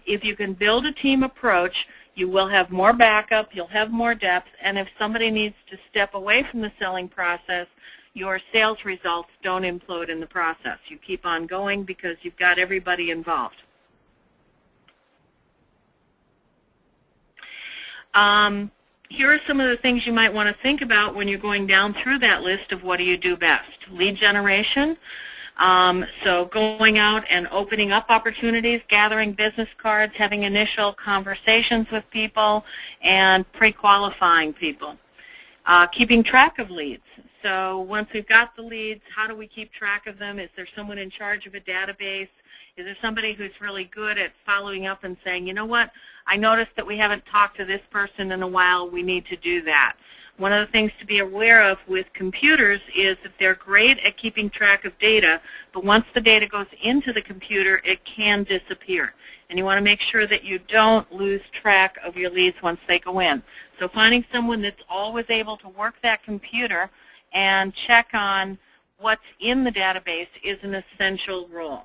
If you can build a team approach, you will have more backup, you'll have more depth, and if somebody needs to step away from the selling process, your sales results don't implode in the process. You keep on going because you've got everybody involved. Here are some of the things you might want to think about when you're going down through that list of what do you do best. Lead generation, so going out and opening up opportunities, gathering business cards, having initial conversations with people, and pre-qualifying people. Keeping track of leads. So once we've got the leads, how do we keep track of them? Is there someone in charge of a database? Is there somebody who's really good at following up and saying, you know what, I noticed that we haven't talked to this person in a while, we need to do that. One of the things to be aware of with computers is that they're great at keeping track of data, but once the data goes into the computer, it can disappear. And you want to make sure that you don't lose track of your leads once they go in. So finding someone that's always able to work that computer and check on what's in the database is an essential role.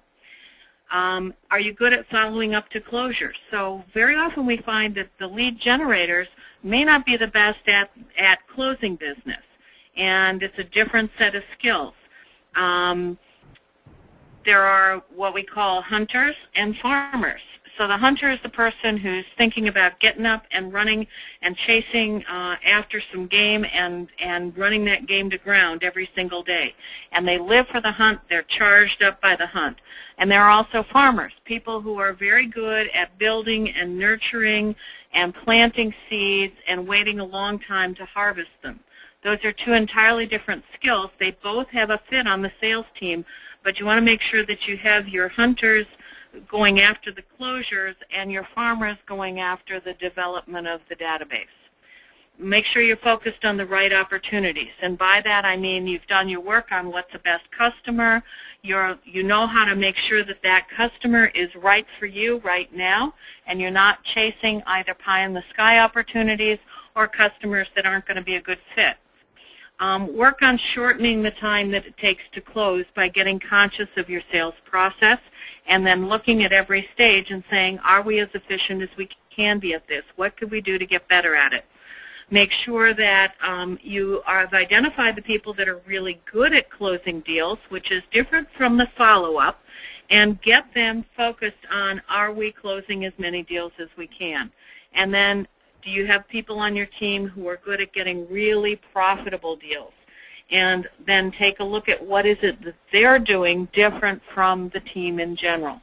Are you good at following up to closures? So very often we find that the lead generators may not be the best at closing business, and it's a different set of skills. There are what we call hunters and farmers. So the hunter is the person who's thinking about getting up and running and chasing after some game and running that game to ground every single day. And they live for the hunt. They're charged up by the hunt. And there are also farmers, people who are very good at building and nurturing and planting seeds and waiting a long time to harvest them. Those are two entirely different skills. They both have a fit on the sales team, but you want to make sure that you have your hunters going after the closures and your farmers going after the development of the database. Make sure you're focused on the right opportunities. And by that I mean you've done your work on what's the best customer. You know how to make sure that that customer is right for you right now, and you're not chasing either pie-in-the-sky opportunities or customers that aren't going to be a good fit. Work on shortening the time that it takes to close by getting conscious of your sales process and then looking at every stage and saying, are we as efficient as we can be at this? What could we do to get better at it? Make sure that you have identified the people that are really good at closing deals, which is different from the follow-up, and get them focused on, are we closing as many deals as we can? And then, do you have people on your team who are good at getting really profitable deals? And then take a look at what is it that they're doing different from the team in general.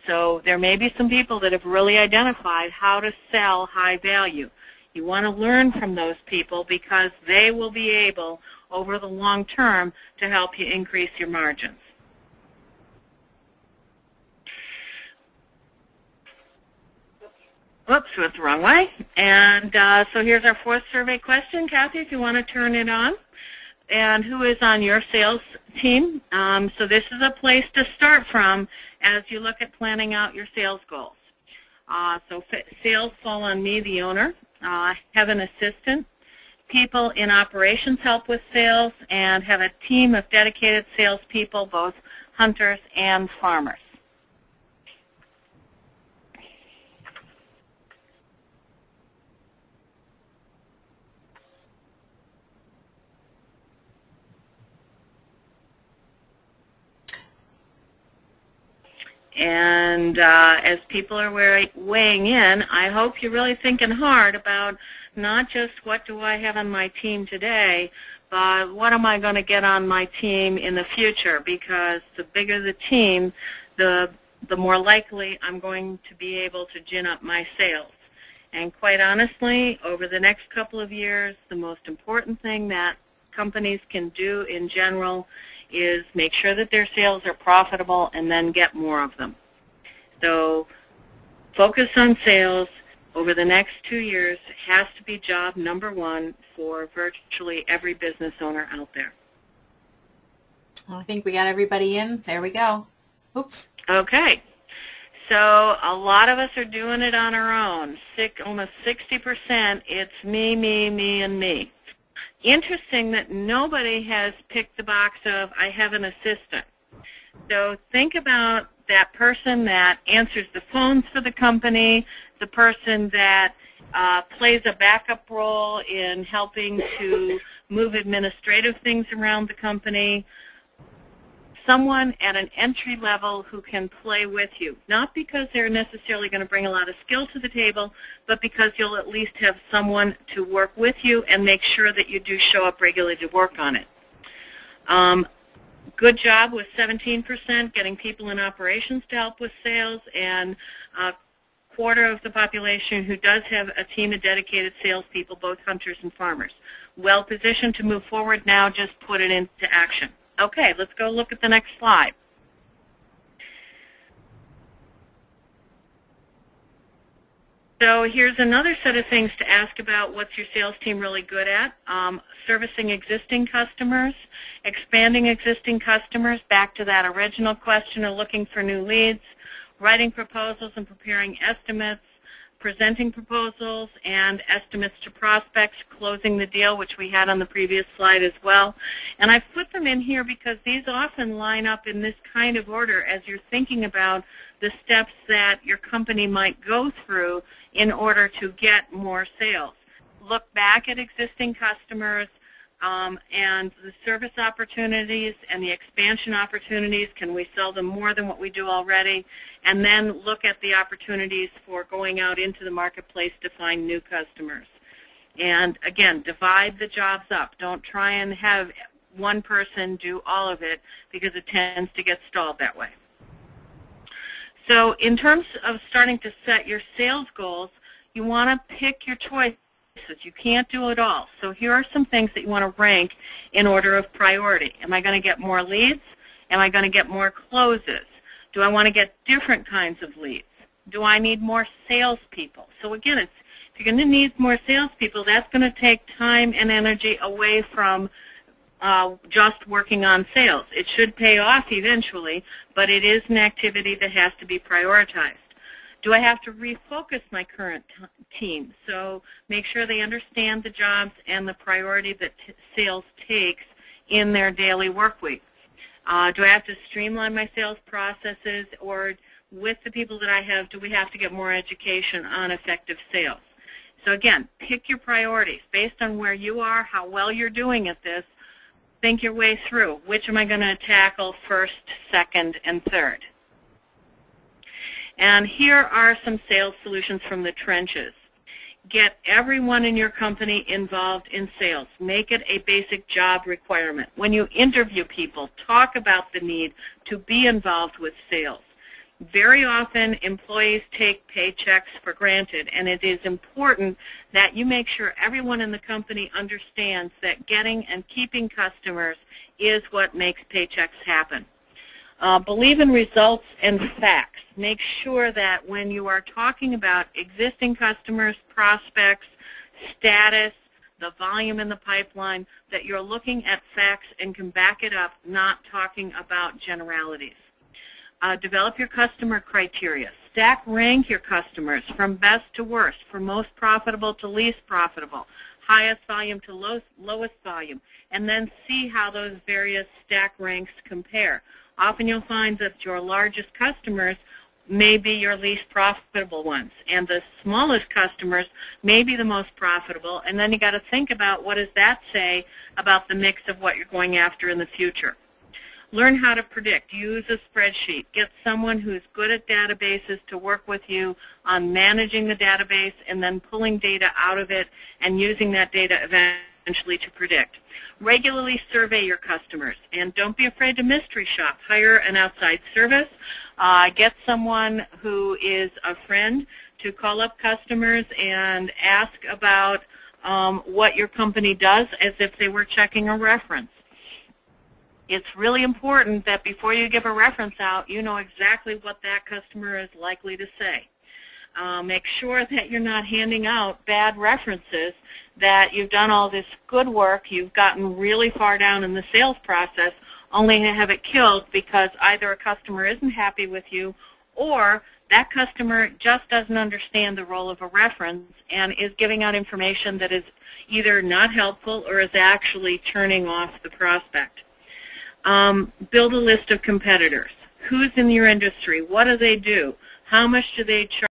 So there may be some people that have really identified how to sell high value. You want to learn from those people because they will be able, over the long term, to help you increase your margins. Whoops, went the wrong way. And so here's our fourth survey question. Kathy, if you want to turn it on. And who is on your sales team? So this is a place to start from as you look at planning out your sales goals. So sales fall on me, the owner. Have an assistant. People in operations help with sales, and have a team of dedicated salespeople, both hunters and farmers. And as people are weighing in, I hope you're really thinking hard about not just what do I have on my team today, but what am I going to get on my team in the future? Because the bigger the team, the more likely I'm going to be able to gin up my sales. And quite honestly, over the next couple of years, the most important thing that companies can do in general is make sure that their sales are profitable and then get more of them. So focus on sales over the next 2 years has to be job number one for virtually every business owner out there. Well, I think we got everybody in. There we go. Oops. Okay. So a lot of us are doing it on our own. Almost 60%, it's me, me, me, and me. Interesting that nobody has picked the box of I have an assistant. So think about that person that answers the phones for the company, the person that plays a backup role in helping to move administrative things around the company, someone at an entry level who can play with you, not because they're necessarily going to bring a lot of skill to the table, but because you'll at least have someone to work with you and make sure that you do show up regularly to work on it. Good job with 17%, getting people in operations to help with sales, and a quarter of the population who does have a team of dedicated salespeople, both hunters and farmers. Well positioned to move forward now, just put it into action. Okay, let's go look at the next slide. So here's another set of things to ask about. What's your sales team really good at? Servicing existing customers, expanding existing customers, back to that original question of looking for new leads, writing proposals and preparing estimates, presenting proposals and estimates to prospects, closing the deal, which we had on the previous slide as well. And I've put them in here because these often line up in this kind of order as you're thinking about the steps that your company might go through in order to get more sales. Look back at existing customers and the service opportunities and the expansion opportunities. Can we sell them more than what we do already? And then look at the opportunities for going out into the marketplace to find new customers. And again, divide the jobs up. Don't try and have one person do all of it because it tends to get stalled that way. So in terms of starting to set your sales goals, you want to pick your choices. You can't do it all. So here are some things that you want to rank in order of priority. Am I going to get more leads? Am I going to get more closes? Do I want to get different kinds of leads? Do I need more salespeople? So again, if you're going to need more salespeople, that's going to take time and energy away from just working on sales. It should pay off eventually, but it is an activity that has to be prioritized. Do I have to refocus my current team? So make sure they understand the jobs and the priority that sales takes in their daily work week. Do I have to streamline my sales processes, or with the people that I have, do we have to get more education on effective sales? So again, pick your priorities. Based on where you are, how well you're doing at this, think your way through. Which am I going to tackle first, second, and third? And here are some sales solutions from the trenches. Get everyone in your company involved in sales. Make it a basic job requirement. When you interview people, talk about the need to be involved with sales. Very often, employees take paychecks for granted, and it is important that you make sure everyone in the company understands that getting and keeping customers is what makes paychecks happen. Believe in results and facts. Make sure that when you are talking about existing customers, prospects, status, the volume in the pipeline, that you're looking at facts and can back it up, not talking about generalities. Develop your customer criteria. Stack rank your customers from best to worst, from most profitable to least profitable, highest volume to lowest volume, and then see how those various stack ranks compare. Often you'll find that your largest customers may be your least profitable ones, and the smallest customers may be the most profitable, and then you got to think about what does that say about the mix of what you're going after in the future. Learn how to predict. Use a spreadsheet. Get someone who's good at databases to work with you on managing the database and then pulling data out of it and using that data eventually to predict. Regularly survey your customers, and don't be afraid to mystery shop. Hire an outside service. Get someone who is a friend to call up customers and ask about what your company does as if they were checking a reference. It's really important that before you give a reference out, you know exactly what that customer is likely to say. Make sure that you're not handing out bad references, that you've done all this good work, you've gotten really far down in the sales process, only to have it killed because either a customer isn't happy with you or that customer just doesn't understand the role of a reference and is giving out information that is either not helpful or is actually turning off the prospect. Build a list of competitors. who's in your industry, what do they do, how much do they charge.